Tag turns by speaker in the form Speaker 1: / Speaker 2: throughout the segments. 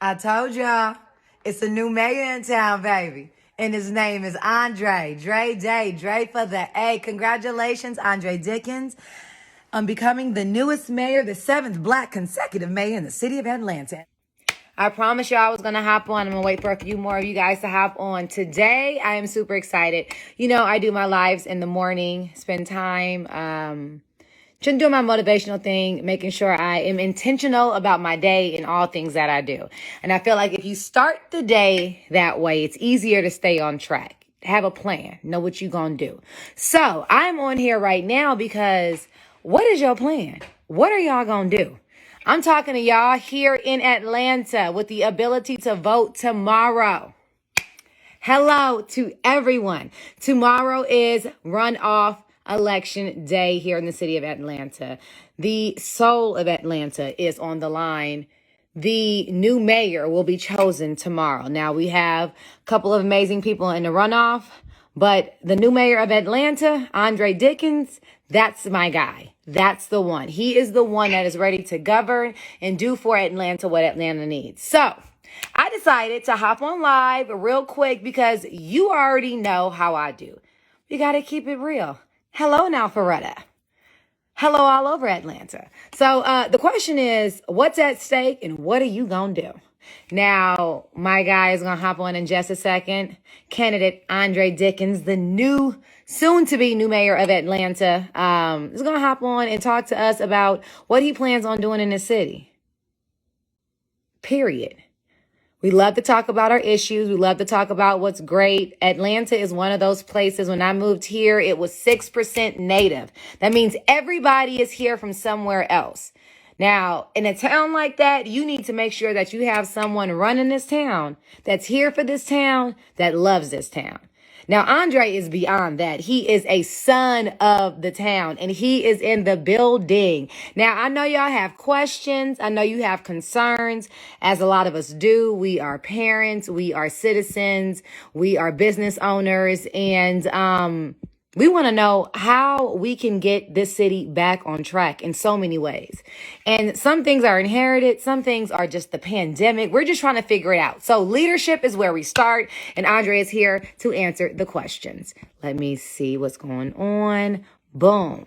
Speaker 1: I told y'all, it's a new mayor in town, baby. And his name is Andre. Dre for the A. Congratulations, Andre Dickens, on becoming the newest mayor, the 7th black consecutive mayor in the city of Atlanta. I promise y'all I was going to hop on. I'm going to wait for a few more of you guys to hop on. Today, I am super excited. You know, I do my lives in the morning, spend time, just doing my motivational thing, making sure I am intentional about my day and all things that I do. And I feel like if you start the day that way, it's easier to stay on track. Have a plan. Know what you're going to do. So I'm on here right now because what is your plan? What are y'all going to do? I'm talking to y'all here in Atlanta with the ability to vote tomorrow. Hello to everyone. Tomorrow is runoff election day here in the city of Atlanta. The soul of Atlanta is on the line. The new mayor will be chosen tomorrow. Now, we have a couple of amazing people in the runoff, but the new mayor of Atlanta, Andre Dickens, that's my guy. That's the one. He is the one that is ready to govern and do for Atlanta what Atlanta needs. So I decided to hop on live real quick because you already know how I do. We got to keep it real. Hello now, Ferretta. Hello all over Atlanta. So the question is, what's at stake and what are you going to do? Now, my guy is going to hop on in just a second. Candidate Andre Dickens, the new, soon-to-be new mayor of Atlanta, is going to hop on and talk to us about what he plans on doing in the city. Period. We love to talk about our issues. We love to talk about what's great. Atlanta is one of those places. When I moved here, it was 6% native. That means everybody is here from somewhere else. Now, in a town like that, you need to make sure that you have someone running this town that's here for this town, that loves this town. Now, Andre is beyond that. He is a son of the town, and he is in the building. Now, I know y'all have questions. I know you have concerns, as a lot of us do. We are parents. We are citizens. We are business owners. And we want to know how we can get this city back on track in so many ways. And some things are inherited. Some things are just the pandemic. We're just trying to figure it out. So leadership is where we start. And Andre is here to answer the questions. Let me see what's going on. Boom.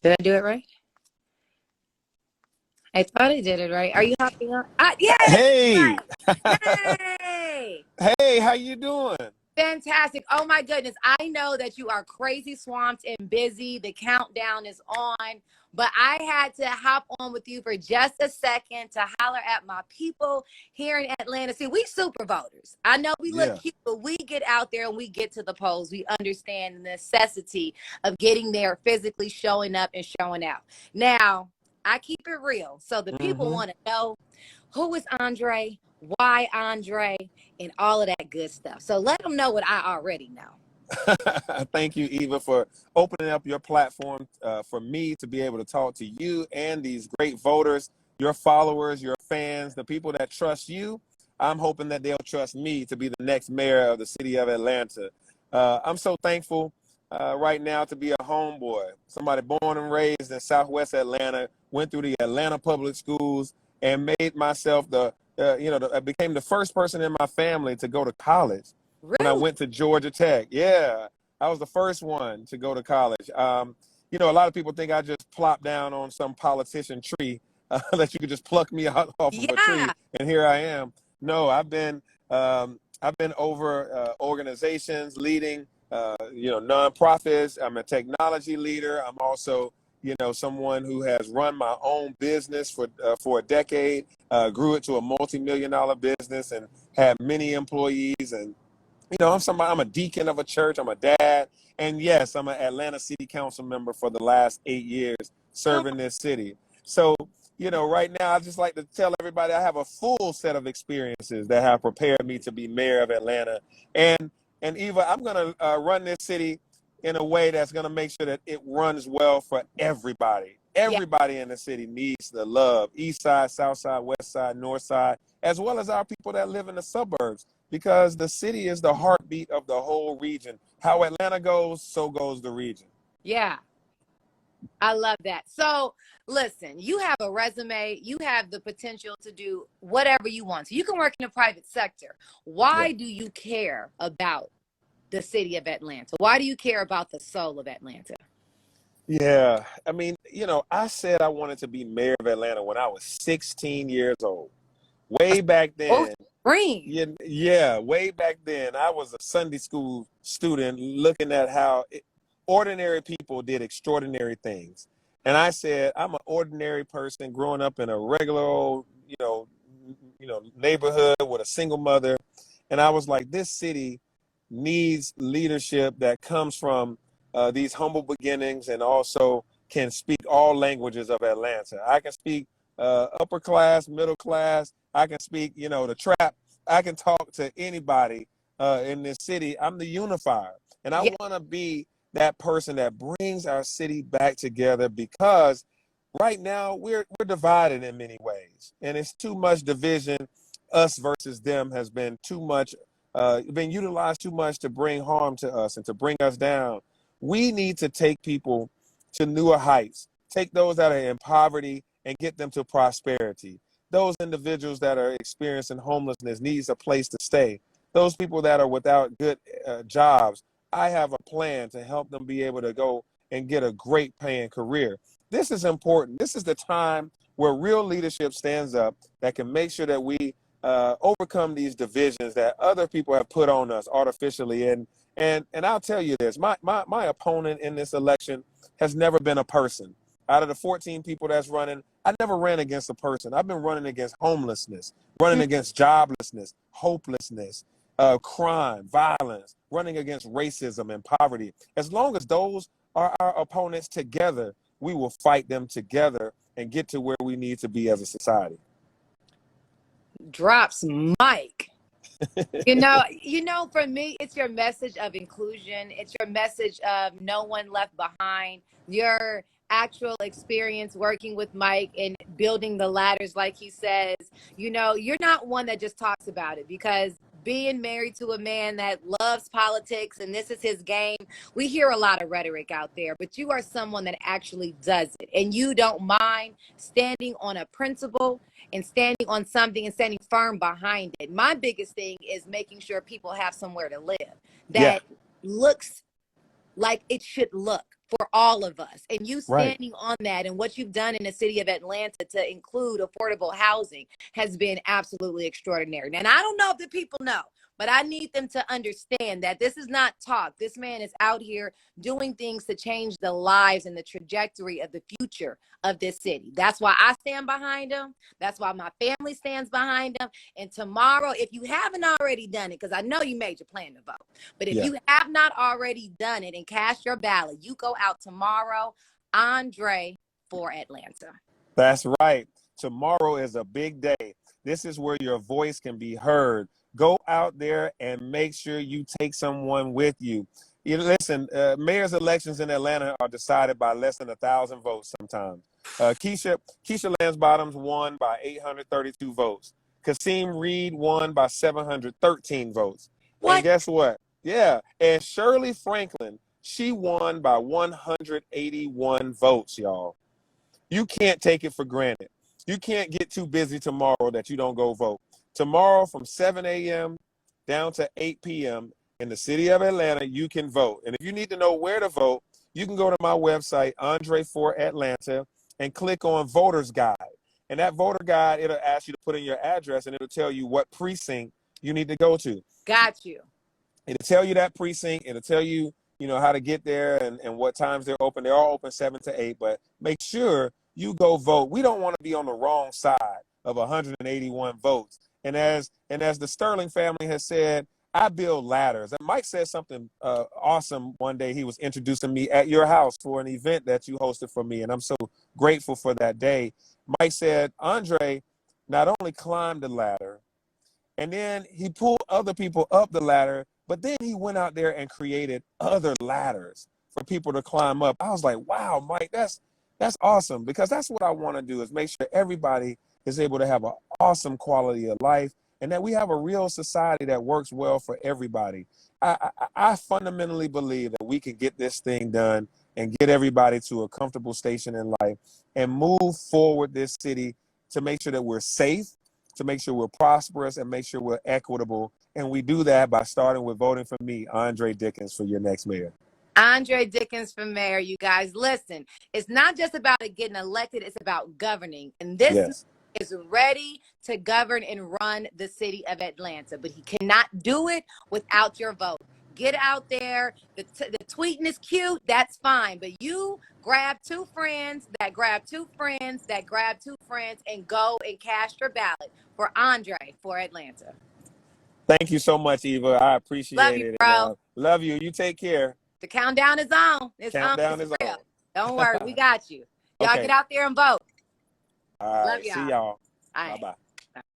Speaker 1: Did I do it right? I thought I did it right. Are you hopping on? Yes!
Speaker 2: Hey,
Speaker 1: Hey!
Speaker 2: hey, how you doing?
Speaker 1: Fantastic. Oh my goodness. I know that you are crazy swamped and busy. The countdown is on, but I had to hop on with you for just a second to holler at my people here in Atlanta. See, we super voters. I know we look
Speaker 2: Yeah.
Speaker 1: cute, but we get out there and we get to the polls. We understand the necessity of getting there, physically showing up and showing out. Now, I keep it real. So the people
Speaker 2: hmm
Speaker 1: want to know, who is Andre? Why Andre? And all of that good stuff. So let them know what I already know.
Speaker 2: Thank you, Eva, for opening up your platform for me to be able to talk to you and these great voters, your followers, your fans, the people that trust you. I'm hoping that they'll trust me to be the next mayor of the city of Atlanta. I'm so thankful right now to be a homeboy, somebody born and raised in Southwest Atlanta, went through the Atlanta public schools and made myself I became the first person in my family to go to college when I
Speaker 1: Really?
Speaker 2: went to Georgia Tech. Yeah, I was the first one to go to college. A lot of people think I just plopped down on some politician tree that you could just pluck me out off of a
Speaker 1: Yeah.
Speaker 2: tree, and here I am. No, I've been over organizations, leading nonprofits. I'm a technology leader. I'm also someone who has run my own business for a decade, grew it to a multi-million-dollar business, and had many employees. And I'm a deacon of a church. I'm a dad. And yes, I'm an Atlanta City Council member for the last 8 years,
Speaker 1: Oh,
Speaker 2: serving this city. So, right now, I just like to tell everybody I have a full set of experiences that have prepared me to be mayor of Atlanta. And Eva, I'm going to run this city in a way that's going to make sure that it runs well for everybody.
Speaker 1: yeah.
Speaker 2: Everybody in the city needs the love, east side, south side, west side, north side, as well as our people that live in the suburbs, because the city is the heartbeat of the whole region. How Atlanta goes, so goes the region.
Speaker 1: Yeah. I love that. So listen, you have a resume, you have the potential to do whatever you want. So you can work in the private sector.
Speaker 2: Yeah.
Speaker 1: Why do you care about the city of Atlanta? Why do you care about the soul of Atlanta?
Speaker 2: Yeah. I mean, I said I wanted to be mayor of Atlanta when I was 16 years old. Way back
Speaker 1: Oh,
Speaker 2: then.
Speaker 1: spring.
Speaker 2: Yeah, yeah, way back then, I was a Sunday school student looking at how ordinary people did extraordinary things. And I said, I'm an ordinary person growing up in a regular old, neighborhood with a single mother. And I was like, this city needs leadership that comes from these humble beginnings and also can speak all languages of Atlanta. I can speak upper class, middle class. I can speak, the trap. I can talk to anybody in this city. I'm the unifier. And I
Speaker 1: Yeah.
Speaker 2: want to be that person that brings our city back together, because right now we're divided in many ways, and it's too much division. Us versus them has been too much, been utilized too much to bring harm to us and to bring us down. We need to take people to newer heights, take those that are in poverty and get them to prosperity. Those individuals that are experiencing homelessness needs a place to stay. Those people that are without good jobs, I have a plan to help them be able to go and get a great paying career. This is important. This is the time where real leadership stands up that can make sure that we overcome these divisions that other people have put on us artificially. And I'll tell you this, my opponent in this election has never been a person. Out of the 14 people that's running, I never ran against a person. I've been running against homelessness, running against joblessness, hopelessness, crime, violence, running against racism and poverty. As long as those are our opponents together, we will fight them together and get to where we need to be as a society.
Speaker 1: Drops mic. For me, it's your message of inclusion. It's your message of no one left behind. Your actual experience working with Mike and building the ladders, like he says, you're not one that just talks about it, because being married to a man that loves politics and this is his game, we hear a lot of rhetoric out there, but you are someone that actually does it. And you don't mind standing on a principle and standing on something and standing firm behind it. My biggest thing is making sure people have somewhere to live
Speaker 2: Yeah,
Speaker 1: that looks like it should look for all of us. And you
Speaker 2: right.
Speaker 1: standing on that and what you've done in the city of Atlanta to include affordable housing has been absolutely extraordinary. And I don't know if the people know, but I need them to understand that this is not talk. This man is out here doing things to change the lives and the trajectory of the future of this city. That's why I stand behind him. That's why my family stands behind him. And tomorrow, if you haven't already done it, because I know you made your plan to vote, but if
Speaker 2: Yeah.
Speaker 1: you have not already done it and cast your ballot, you go out tomorrow, Andre for Atlanta.
Speaker 2: That's right. Tomorrow is a big day. This is where your voice can be heard. Go out there and make sure you take someone with you. Listen, mayor's elections in Atlanta are decided by less than 1,000 votes sometimes. Keisha Lance-Bottoms won by 832 votes. Kasim Reed won by 713 votes. And
Speaker 1: What?
Speaker 2: guess what? Yeah, and Shirley Franklin, she won by 181 votes, y'all. You can't take it for granted. You can't get too busy tomorrow that you don't go vote. Tomorrow from 7 a.m. down to 8 p.m. in the city of Atlanta, you can vote. And if you need to know where to vote, you can go to my website, Andre for Atlanta, and click on Voter's Guide. And that voter guide, it'll ask you to put in your address, and it'll tell you what precinct you need to go to.
Speaker 1: Got you.
Speaker 2: It'll tell you that precinct. It'll tell you, how to get there and what times they're open. They're all open 7 to 8, but make sure you go vote. We don't want to be on the wrong side of 181 votes. And as the Sterling family has said, I build ladders. And Mike said something awesome one day. He was introducing me at your house for an event that you hosted for me, and I'm so grateful for that day. Mike said, Andre not only climbed the ladder, and then he pulled other people up the ladder, but then he went out there and created other ladders for people to climb up. I was like, wow, Mike, that's awesome, because that's what I want to do, is make sure everybody is able to have an awesome quality of life, and that we have a real society that works well for everybody. I fundamentally believe that we can get this thing done and get everybody to a comfortable station in life and move forward this city to make sure that we're safe, to make sure we're prosperous, and make sure we're equitable. And we do that by starting with voting for me, Andre Dickens, for your next mayor.
Speaker 1: Andre Dickens for mayor. You guys, listen, it's not just about getting elected, it's about governing. And this is ready to govern and run the city of Atlanta, but he cannot do it without your vote. Get out there. The tweeting is cute. That's fine. But you grab two friends, and go and cast your ballot for Andre for Atlanta.
Speaker 2: Thank you so much, Eva. I appreciate
Speaker 1: Love you,
Speaker 2: it.
Speaker 1: bro.
Speaker 2: And, love you. You take care.
Speaker 1: The countdown is on.
Speaker 2: Countdown is on.
Speaker 1: Don't worry. We got you. Y'all
Speaker 2: Okay.
Speaker 1: get out there and vote.
Speaker 2: All right.
Speaker 1: Love y'all.
Speaker 2: See y'all.
Speaker 1: All right.
Speaker 2: Bye-bye.